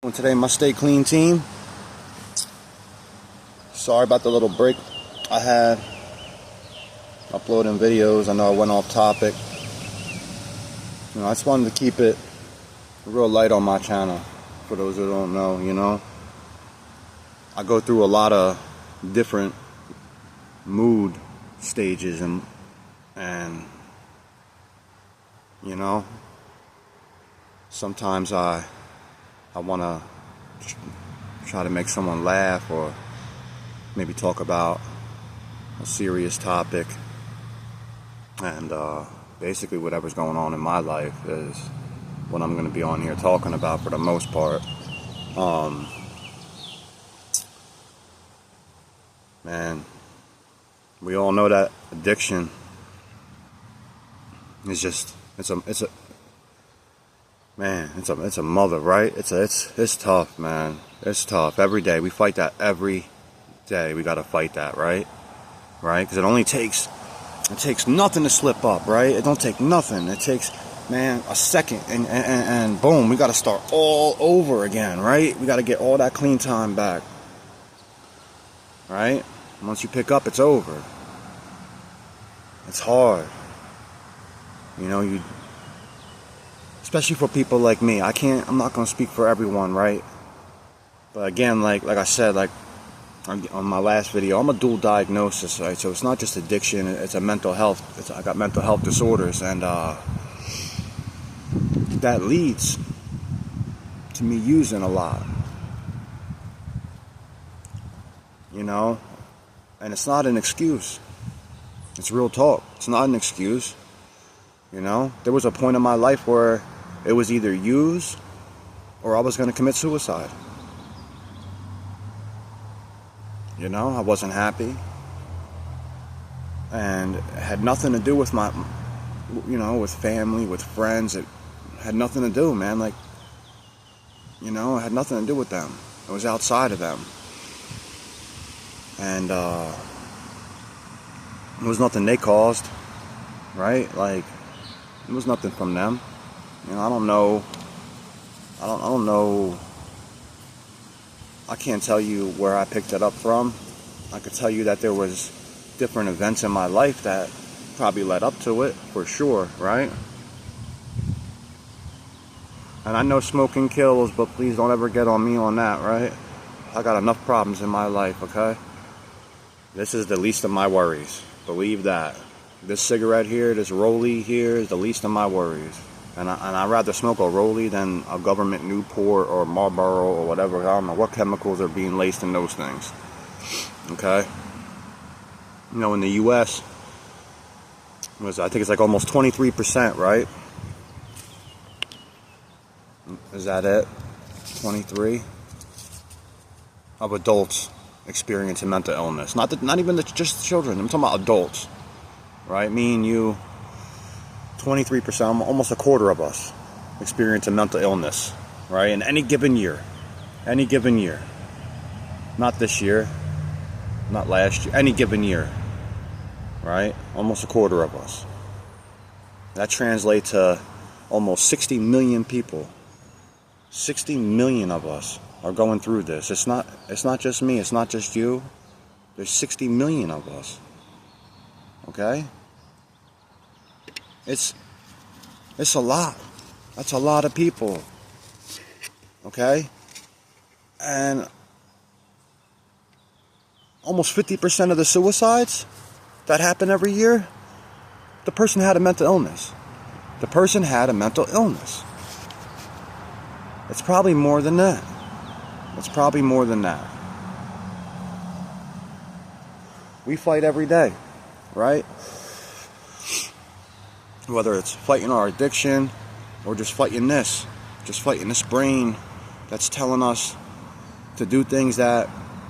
Today, my Stay Clean team. Sorry about the little break I had uploading videos. I know I went off topic. I just wanted to keep it real light on my channel. For those who don't know, I go through a lot of different mood stages and sometimes I want to try to make someone laugh or maybe talk about a serious topic, and basically whatever's going on in my life is what I'm going to be on here talking about for the most part. Man, we all know that addiction is just it's a mother, right? It's tough, man. It's tough. Every day we fight that. Every day we gotta fight that, right? Because it takes nothing to slip up, right? It don't take nothing. It takes, man, a second, and boom, we gotta start all over again, right? We gotta get all that clean time back, right? Once you pick up, it's over. It's hard, especially for people like me. I'm not gonna speak for everyone, right? But again, like I said, like on my last video, I'm a dual diagnosis, right? So it's not just addiction, it's a mental health. I got mental health disorders, and that leads to me using a lot, and it's not an excuse. It's real talk. It's not an excuse. There was a point in my life where it was either use or I was going to commit suicide. I wasn't happy, and it had nothing to do with my, with family, with friends. It had nothing to do, man. It had nothing to do with them. It was outside of them. And it was nothing they caused, right? It was nothing from them. I don't know. I can't tell you where I picked it up from. I could tell you that there was different events in my life that probably led up to it, for sure, right? And I know smoking kills, but please don't ever get on me on that, right? I got enough problems in my life, okay? This is the least of my worries. Believe that. This cigarette here, this Rollie here, is the least of my worries. And I'd rather smoke a Rollie than a government Newport or Marlboro or whatever. I don't know what chemicals are being laced in those things. Okay? In the U.S., I think it's like almost 23%, right? Is that it? 23 of adults experiencing mental illness. Not even just children. I'm talking about adults. Right? Me and you, 23%, almost a quarter of us experience a mental illness, right? In any given year. Not this year, not last year, any given year, right? Almost a quarter of us. That translates to almost 60 million people. 60 million of us are going through this. It's not just me, it's not just you. There's 60 million of us. Okay? It's a lot. That's a lot of people. Okay? And almost 50% of the suicides that happen every year, the person had a mental illness. It's probably more than that. We fight every day, right? Whether it's fighting our addiction or just fighting this brain that's telling us to do things that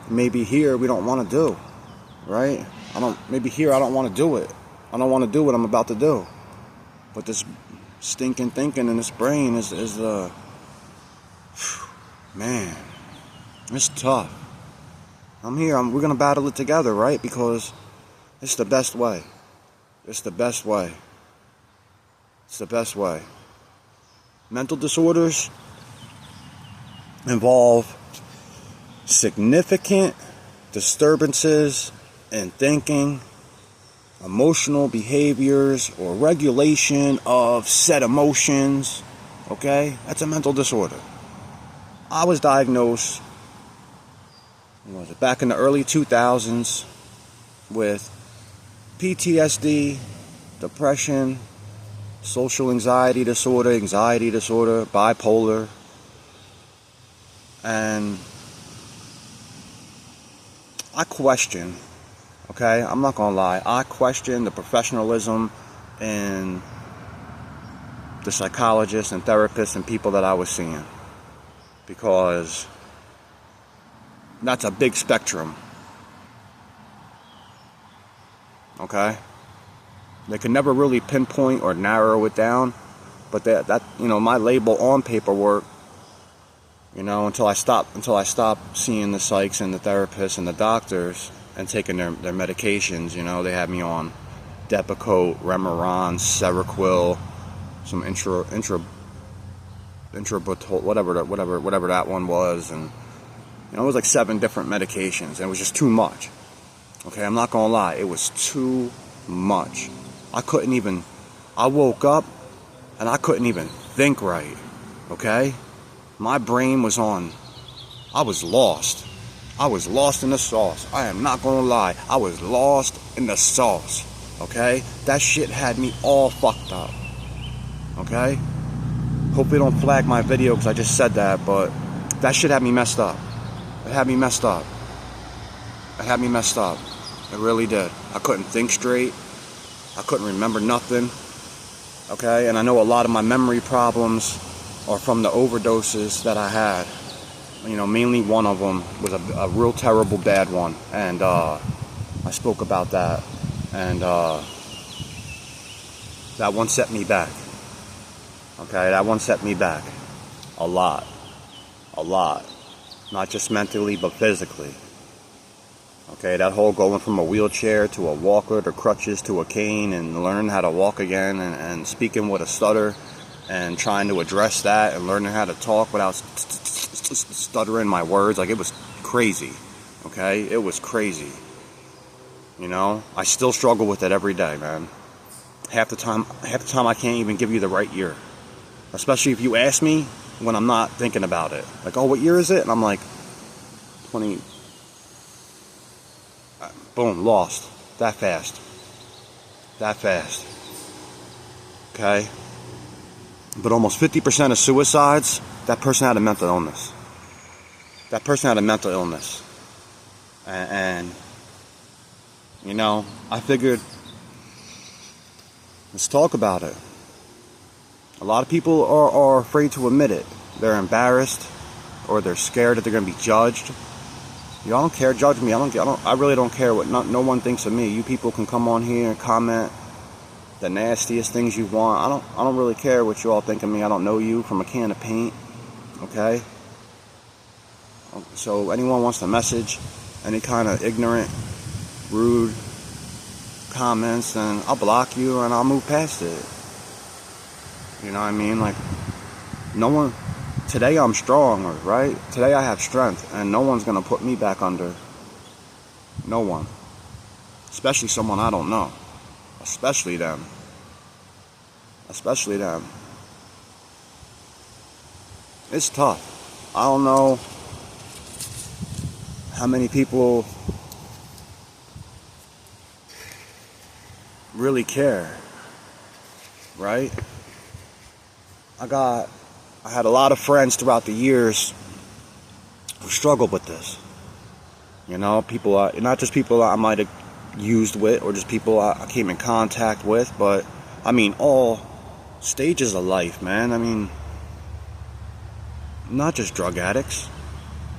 maybe here we don't want to do, right? I don't want to do it. I don't want to do what I'm about to do. But this stinking thinking in this brain is man, it's tough. I'm here. We're going to battle it together, right? Because it's the best way. Mental disorders, involve significant disturbances in thinking, emotional behaviors, or regulation of said emotions, okay? That's a mental disorder. I was diagnosed, back in the early 2000s with PTSD, depression, social anxiety disorder, bipolar, and I question, okay, I'm not gonna lie, I question the professionalism and the psychologists and therapists and people that I was seeing, because that's a big spectrum, okay? They can never really pinpoint or narrow it down, but that my label on paperwork, until I stopped seeing the psychs and the therapists and the doctors and taking their medications. They had me on Depakote, Remeron, Seroquel, some intrabutyl, whatever that one was, and it was like 7 different medications, and it was just too much. Okay, I'm not gonna lie, it was too much. I woke up and I couldn't even think right. Okay? My brain was I was lost. I was lost in the sauce. I am not gonna lie. I was lost in the sauce. Okay? That shit had me all fucked up. Okay? Hopefully don't flag my video because I just said that, but that shit had me messed up. It had me messed up. It really did. I couldn't think straight. I couldn't remember nothing. Okay? And I know a lot of my memory problems are from the overdoses that I had. Mainly one of them was a real terrible bad one, and I spoke about that, and that one set me back. Okay, that one set me back a lot, not just mentally but physically. Okay, that whole going from a wheelchair to a walker to crutches to a cane and learning how to walk again, and speaking with a stutter and trying to address that and learning how to talk without stuttering my words. Like, it was crazy. Okay, it was crazy. I still struggle with it every day, man. Half the time I can't even give you the right year, especially if you ask me when I'm not thinking about it. Like, oh, what year is it? And I'm like 20. Boom, lost. That fast. Okay? But almost 50% of suicides, that person had a mental illness. And I figured, let's talk about it. A lot of people are afraid to admit it. They're embarrassed, or they're scared that they're going to be judged. Y'all don't care, judge me. I really don't care what no one thinks of me. You people can come on here and comment the nastiest things you want. I don't really care what you all think of me. I don't know you from a can of paint. Okay? So anyone wants to message any kind of ignorant, rude comments, then I'll block you and I'll move past it. You know what I mean? Like, no one. Today I'm strong, right? Today I have strength, and no one's gonna put me back under. No one. Especially someone I don't know. Especially them. It's tough. I don't know how many people really care, right? I had a lot of friends throughout the years who struggled with this. People, not just people I might have used with, or just people I came in contact with, but all stages of life, man. Not just drug addicts,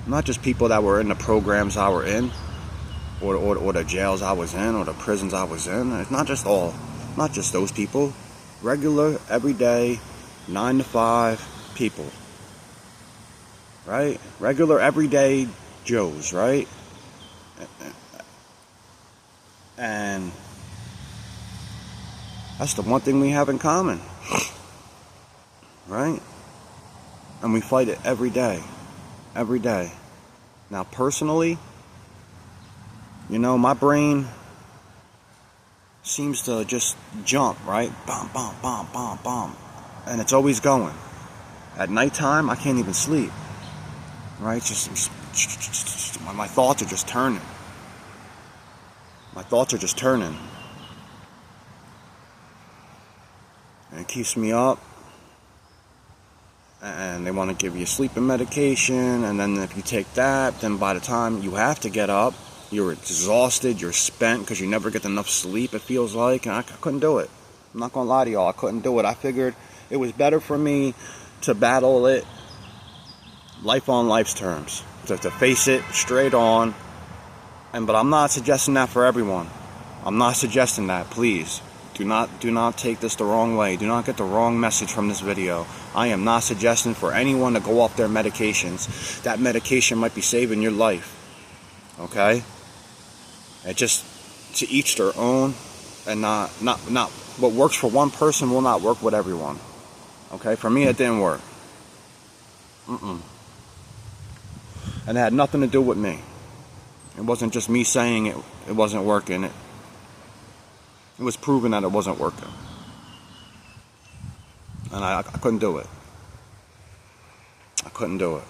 not just people that were in the programs I were in, or the jails I was in, or the prisons I was in. It's not just those people. Regular, everyday, 9 to 5 people, right? Regular, everyday Joes, right? And that's the one thing we have in common, right? And we fight it every day. every day. Now, personally, my brain seems to just jump, right? Bum, bum, bum, bum, bum. And it's always going. At nighttime, I can't even sleep, right? My thoughts are just turning. My thoughts are just turning. And it keeps me up. And they want to give you sleeping medication. And then if you take that, then by the time you have to get up, you're exhausted, you're spent because you never get enough sleep, it feels like. And I couldn't do it. I'm not going to lie to y'all. I couldn't do it. I figured it was better for me to battle it life on life's terms. To face it straight on. But I'm not suggesting that for everyone. I'm not suggesting that. Please. Do not take this the wrong way. Do not get the wrong message from this video. I am not suggesting for anyone to go off their medications. That medication might be saving your life. Okay? It just, to each their own, and not what works for one person will not work with everyone. Okay? For me, it didn't work. And it had nothing to do with me. It wasn't just me saying it wasn't working. It was proven that it wasn't working. And I couldn't do it. I couldn't do it.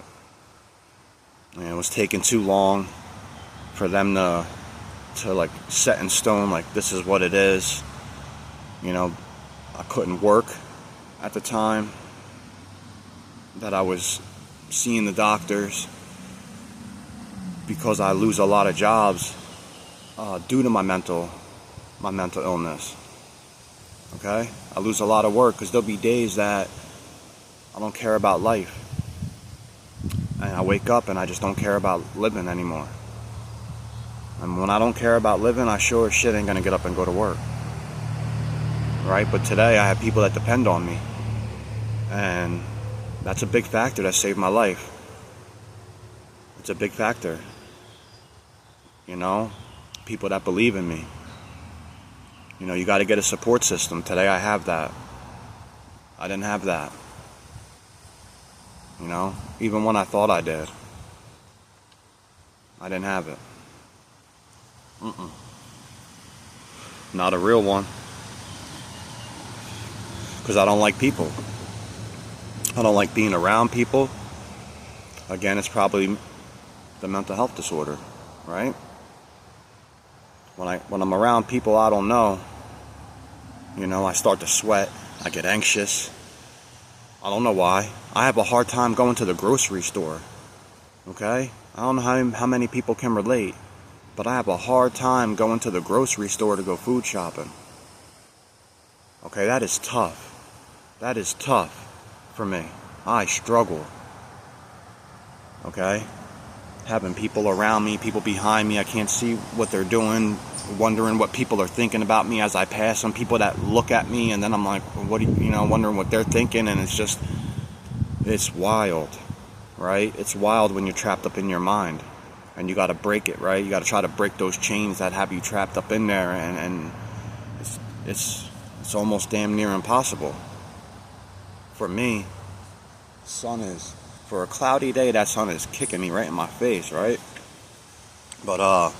And it was taking too long for them to like set in stone, like this is what it is. I couldn't work at the time that I was seeing the doctors because I lose a lot of jobs due to my mental illness. Okay? I lose a lot of work because there'll be days that I don't care about life. And I wake up and I just don't care about living anymore. And when I don't care about living, I sure as shit ain't gonna get up and go to work. Right? But today I have people that depend on me. And that's a big factor that saved my life. It's a big factor. People that believe in me. You got to get a support system. Today I have that. I didn't have that. Even when I thought I did. I didn't have it. Not a real one. Because I don't like people. I don't like being around people. Again, it's probably the mental health disorder, right? When I'm around people I don't know, I start to sweat. I get anxious. I don't know why. I have a hard time going to the grocery store. Okay? I don't know how many people can relate, but I have a hard time going to the grocery store to go food shopping. Okay, that is tough. That is tough for me. I struggle. Okay? Having people around me, people behind me, I can't see what they're doing, wondering what people are thinking about me as I pass. Some people that look at me and then I'm like, wondering what they're thinking, and it's wild, right? It's wild when you're trapped up in your mind, and you got to break it, right? You got to try to break those chains that have you trapped up in there, and it's almost damn near impossible. For me, for a cloudy day, that sun is kicking me right in my face, right? But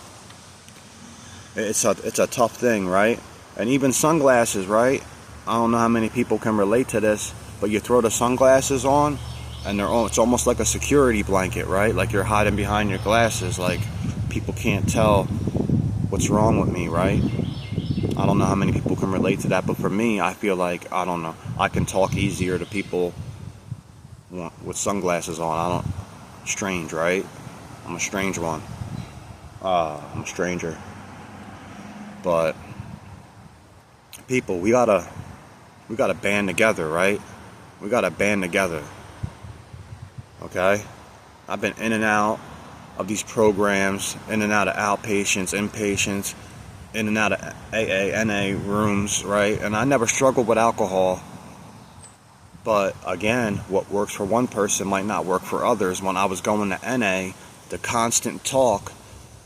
it's a tough thing, right? And even sunglasses, right? I don't know how many people can relate to this, but you throw the sunglasses on, and it's almost like a security blanket, right? Like you're hiding behind your glasses, like people can't tell what's wrong with me, right? I don't know how many people can relate to that, but for me, I feel like, I don't know, I can talk easier to people with sunglasses on. Strange, right? I'm a strange one. I'm a stranger. But people, we gotta band together, right? We gotta band together. Okay? I've been in and out of these programs, in and out of outpatients, inpatients, in and out of AA, NA rooms, right? And I never struggled with alcohol. But again, what works for one person might not work for others. When I was going to NA, the constant talk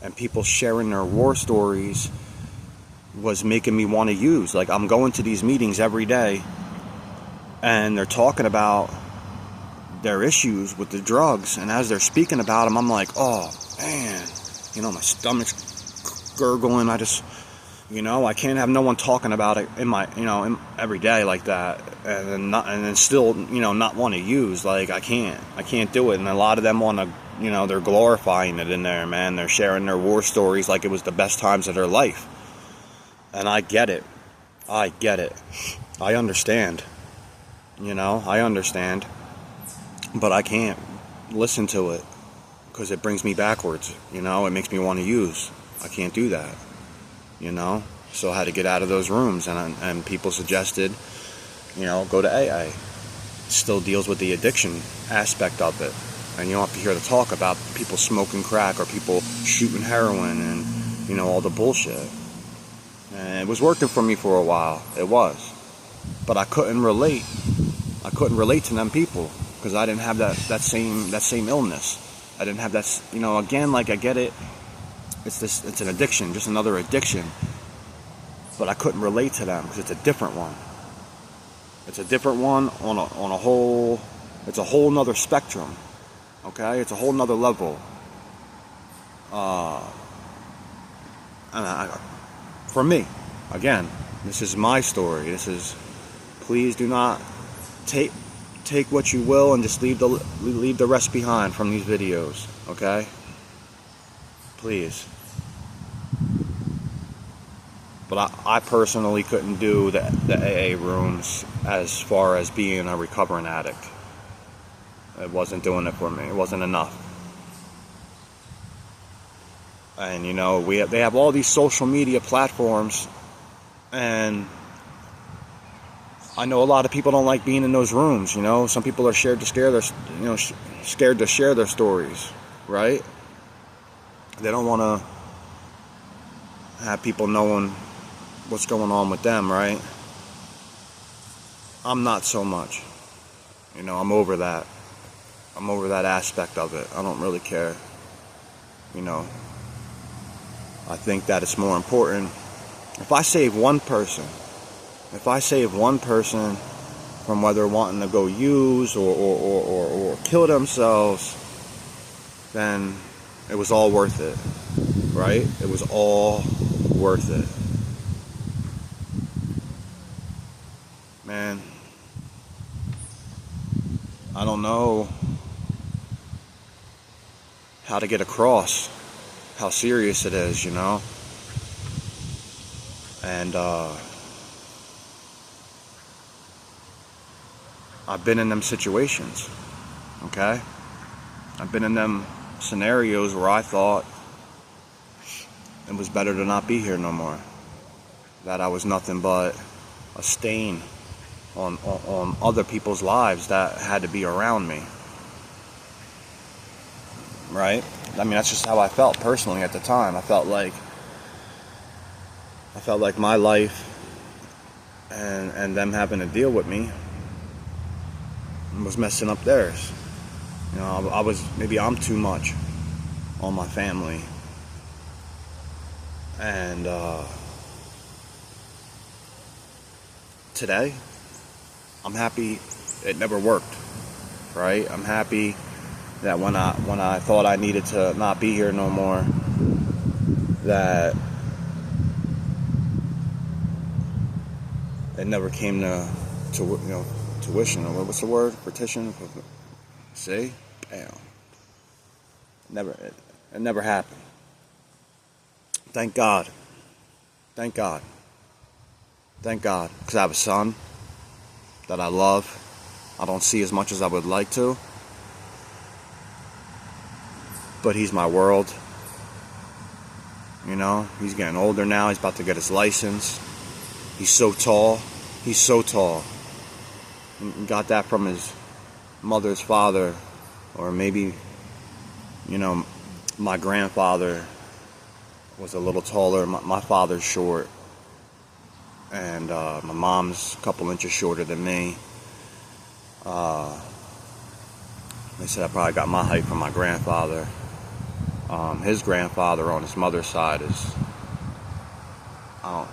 and people sharing their war stories was making me want to use. Like, I'm going to these meetings every day, and they're talking about their issues with the drugs, and as they're speaking about them, I'm like, oh man, my stomach's gurgling. I just, I can't have no one talking about it in my, in every day like that, and then still, not want to use. Like, I can't do it. And a lot of them want to, they're glorifying it in there, man. They're sharing their war stories like it was the best times of their life. And I get it. I understand. I understand. But I can't listen to it because it brings me backwards. It makes me want to use. I can't do that. So I had to get out of those rooms, and people suggested, go to AA. It still deals with the addiction aspect of it, and you don't have to hear the talk about people smoking crack or people shooting heroin and all the bullshit. And it was working for me for a while. It was, but I couldn't relate. I couldn't relate to them people because I didn't have that same illness. I didn't have that. Again, like, I get it. It's an addiction, just another addiction. But I couldn't relate to them because it's a different one. It's a different one on a whole. It's a whole nother spectrum. Okay, it's a whole nother level. For me, again, this is my story. Please do not take what you will and just leave the rest behind from these videos. Okay, please. But I personally couldn't do the AA rooms as far as being a recovering addict. It wasn't doing it for me. It wasn't enough. And they have all these social media platforms, and I know a lot of people don't like being in those rooms. Some people are scared to share their stories, right? They don't want to have people knowing what's going on with them, right? I'm not so much. I'm over that. I'm over that aspect of it. I don't really care. I think that it's more important. If I save one person from whether wanting to go use or kill themselves, then it was all worth it, right? It was all worth it. Man, I don't know how to get across how serious it is, and I've been in them situations, okay? I've been in them scenarios where I thought it was better to not be here no more, that I was nothing but a stain on other people's lives that had to be around me, right? I mean, that's just how I felt personally at the time. I felt like my life and them having to deal with me was messing up theirs. Maybe I'm too much on my family, and today I'm happy it never worked, right? I'm happy that when I thought I needed to not be here no more, that it never came to tuition, or what's the word? Petition? See? Bam. It never happened. Thank God. Thank God. Thank God. Because I have a son that I love. I don't see as much as I would like to. But he's my world. He's getting older now. He's about to get his license. He's so tall. He's so tall. He got that from his mother's father. Or maybe, my grandfather was a little taller. My father's short. And my mom's a couple inches shorter than me. They said I probably got my height from my grandfather. His grandfather on his mother's side is, I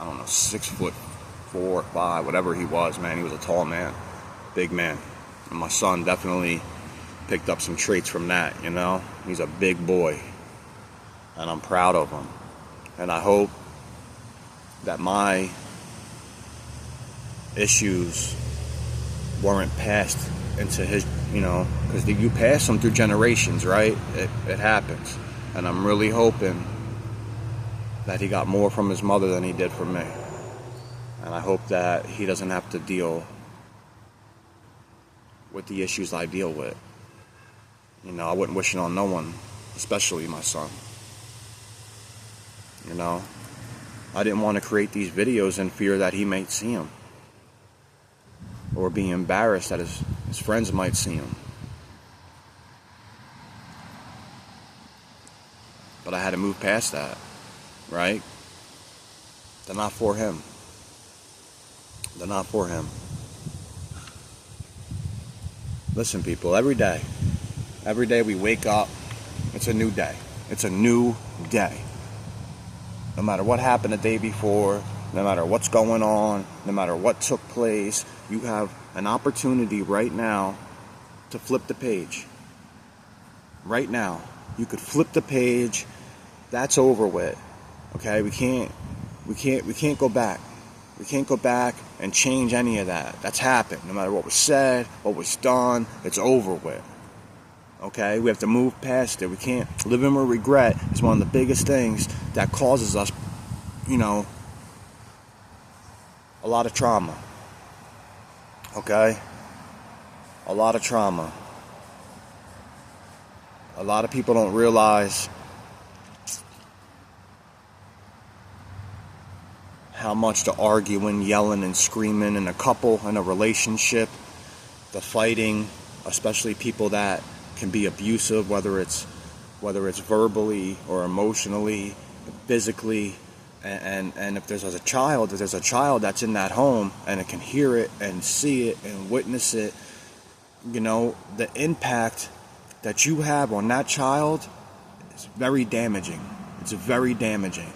don't know, 6'4" or 5", whatever he was, man. He was a tall man, big man. And my son definitely picked up some traits from that, you know. He's a big boy, and I'm proud of him. And I hope that my issues weren't passed into his, you know, because you pass them through generations, right? It happens. And I'm really hoping that he got more from his mother than he did from me. And I hope that he doesn't have to deal with the issues I deal with. You know, I wouldn't wish it on no one, especially my son. You know, I didn't want to create these videos in fear that he might see them, or be embarrassed that his friends might see him. But I had to move past that, right? They're not for him. They're not for him. Listen, people, every day we wake up, it's a new day. It's a new day. No matter what happened the day before, no matter what's going on, no matter what took place, you have an opportunity right now to flip the page. Right now, you could flip the page. That's over with. Okay, we can't go back. We can't go back and change any of that. That's happened. No matter what was said, what was done, it's over with. Okay, we have to move past it. We can't live in regret. It's one of the biggest things that causes us, you know, a lot of trauma. Okay? A lot of trauma. A lot of people don't realize how much the arguing, yelling, and screaming in a couple, in a relationship, the fighting, especially people that can be abusive, whether it's verbally or emotionally, physically, and if there's a child that's in that home and it can hear it and see it and witness it, you know, the impact that you have on that child is very damaging. It's very damaging.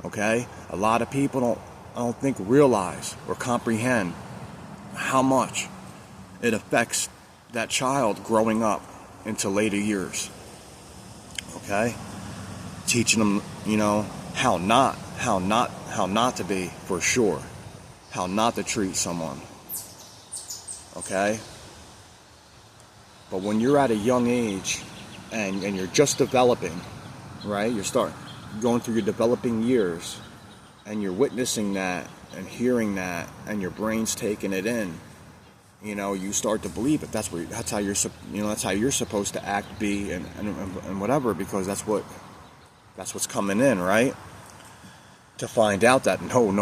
Okay? A lot of people I don't think realize or comprehend how much it affects that child growing up into later years. Okay? Teaching them, you know, how not to be, for sure. How not to treat someone. Okay? But when you're at a young age and you're just developing, right? You're going through your developing years, and you're witnessing that and hearing that, and your brain's taking it in. You know, you start to believe it. That's how you're supposed to act, be, and whatever, because that's what's coming in, right? To find out that no,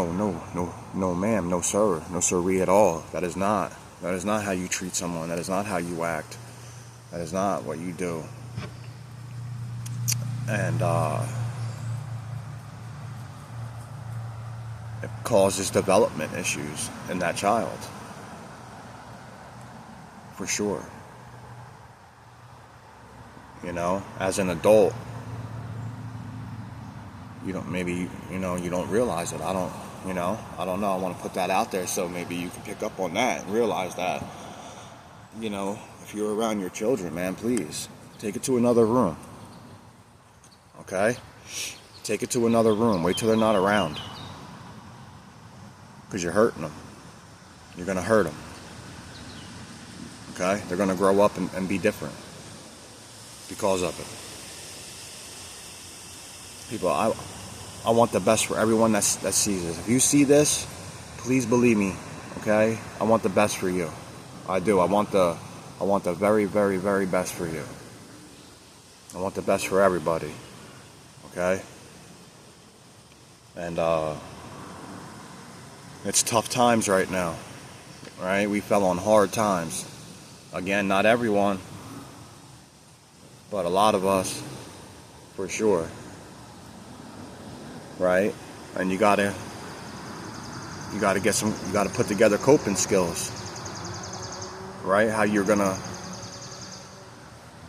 ma'am, no sir, no sirree at all. That is not how you treat someone. That is not how you act. That is not what you do. And it causes development issues in that child. For sure. You know, as an adult, you don't realize it. I don't know. I want to put that out there so maybe you can pick up on that and realize that, you know, if you're around your children, man, please take it to another room. Okay? Take it to another room. Wait till they're not around. Because you're hurting them. You're going to hurt them. Okay? They're going to grow up and be different because of it. People, I want the best for everyone that sees this. If you see this, please believe me, okay? I want the best for you. I do. I want the very, very, very best for you. I want the best for everybody, okay? And it's tough times right now, right? We fell on hard times. Again, not everyone, but a lot of us, for sure. Right? And you gotta put together coping skills. Right? How you're gonna,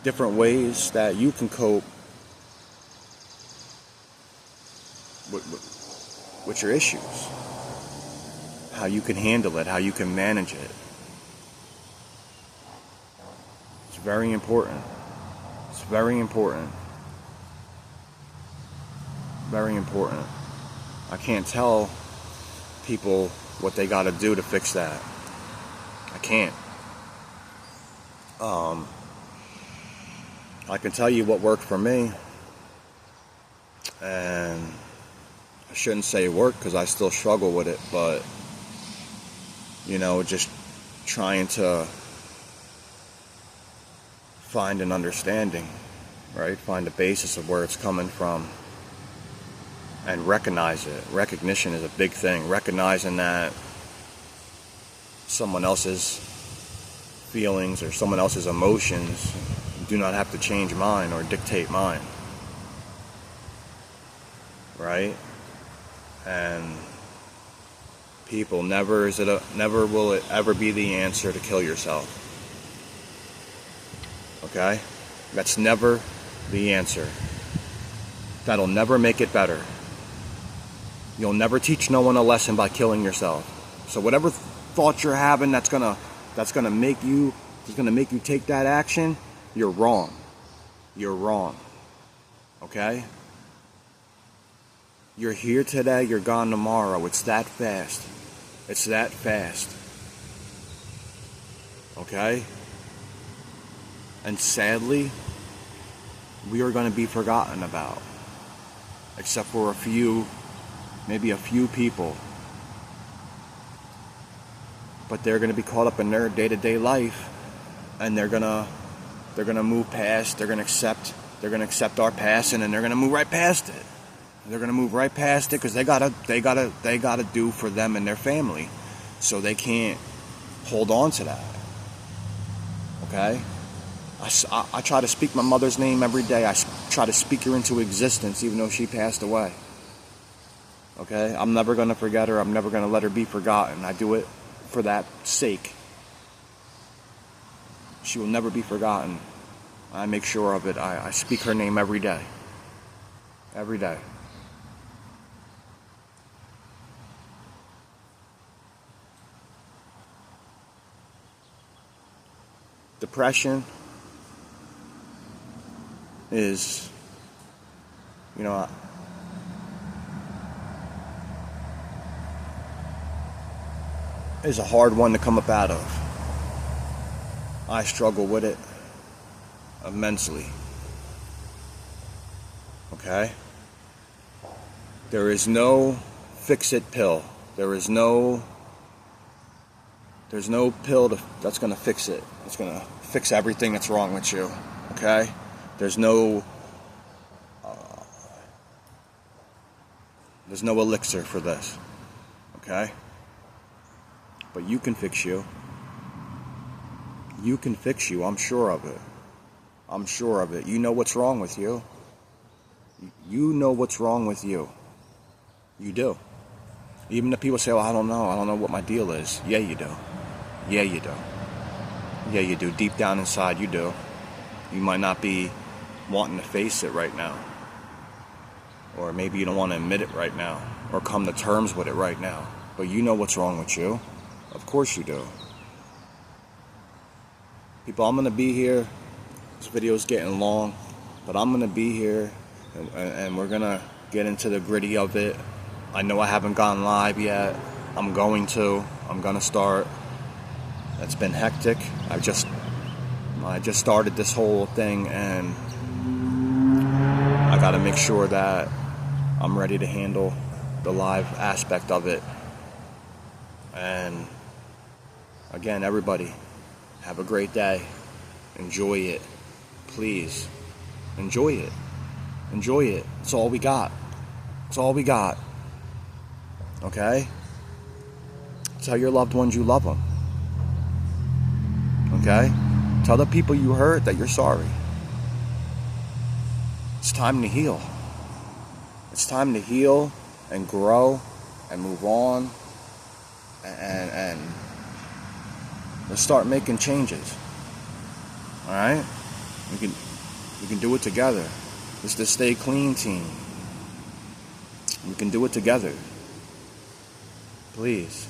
different ways that you can cope with your issues. How you can handle it, how you can manage it. very important. It's very important. Very important. I can't tell people what they got to do to fix that. I can't. I can tell you what worked for me, and I shouldn't say work because I still struggle with it, but just trying to find an understanding, right? Find the basis of where it's coming from and recognize it. Recognition is a big thing. Recognizing that someone else's feelings or someone else's emotions do not have to change mine or dictate mine, right? And people, never will it ever be the answer to kill yourself. Okay? That's never the answer. That'll never make it better. You'll never teach no one a lesson by killing yourself. So whatever thoughts you're having that's gonna make you take that action, you're wrong. You're wrong. Okay? You're here today, you're gone tomorrow. It's that fast. It's that fast. Okay? And sadly, we are going to be forgotten about. Except for maybe a few people. But they're going to be caught up in their day-to-day life, and they're going to move past, they're going to accept our passing, and they're going to move right past it. They're going to move right past it because they gotta do for them and their family. So they can't hold on to that. Okay? I try to speak my mother's name every day. I try to speak her into existence even though she passed away. Okay? I'm never going to forget her. I'm never going to let her be forgotten. I do it for that sake. She will never be forgotten. I make sure of it. I speak her name every day. Every day. Depression is, is a hard one to come up out of. I struggle with it immensely. Okay? There is no fix-it pill. There's no pill that's going to fix it. It's going to fix everything that's wrong with you. Okay? There's no elixir for this. Okay? But you can fix you. You can fix you. I'm sure of it. I'm sure of it. You know what's wrong with you. You know what's wrong with you. You do. Even if people say, well, I don't know what my deal is. Yeah, you do. Yeah, you do. Yeah, you do. Deep down inside, you do. You might not be wanting to face it right now. Or maybe you don't want to admit it right now. Or come to terms with it right now. But you know what's wrong with you. Of course you do. People, I'm going to be here. This video's getting long. But I'm going to be here. And we're going to get into the gritty of it. I know I haven't gone live yet. I'm going to start. It's been hectic. I just started this whole thing, and I got to make sure that I'm ready to handle the live aspect of it. And again, everybody, have a great day. Enjoy it. Please. Enjoy it. Enjoy it. It's all we got. It's all we got. Okay? Tell your loved ones you love them. Okay? Tell the people you hurt that you're sorry. It's time to heal. It's time to heal and grow and move on and let's start making changes. Alright? We can do it together. It's the Stay Clean team. We can do it together. Please.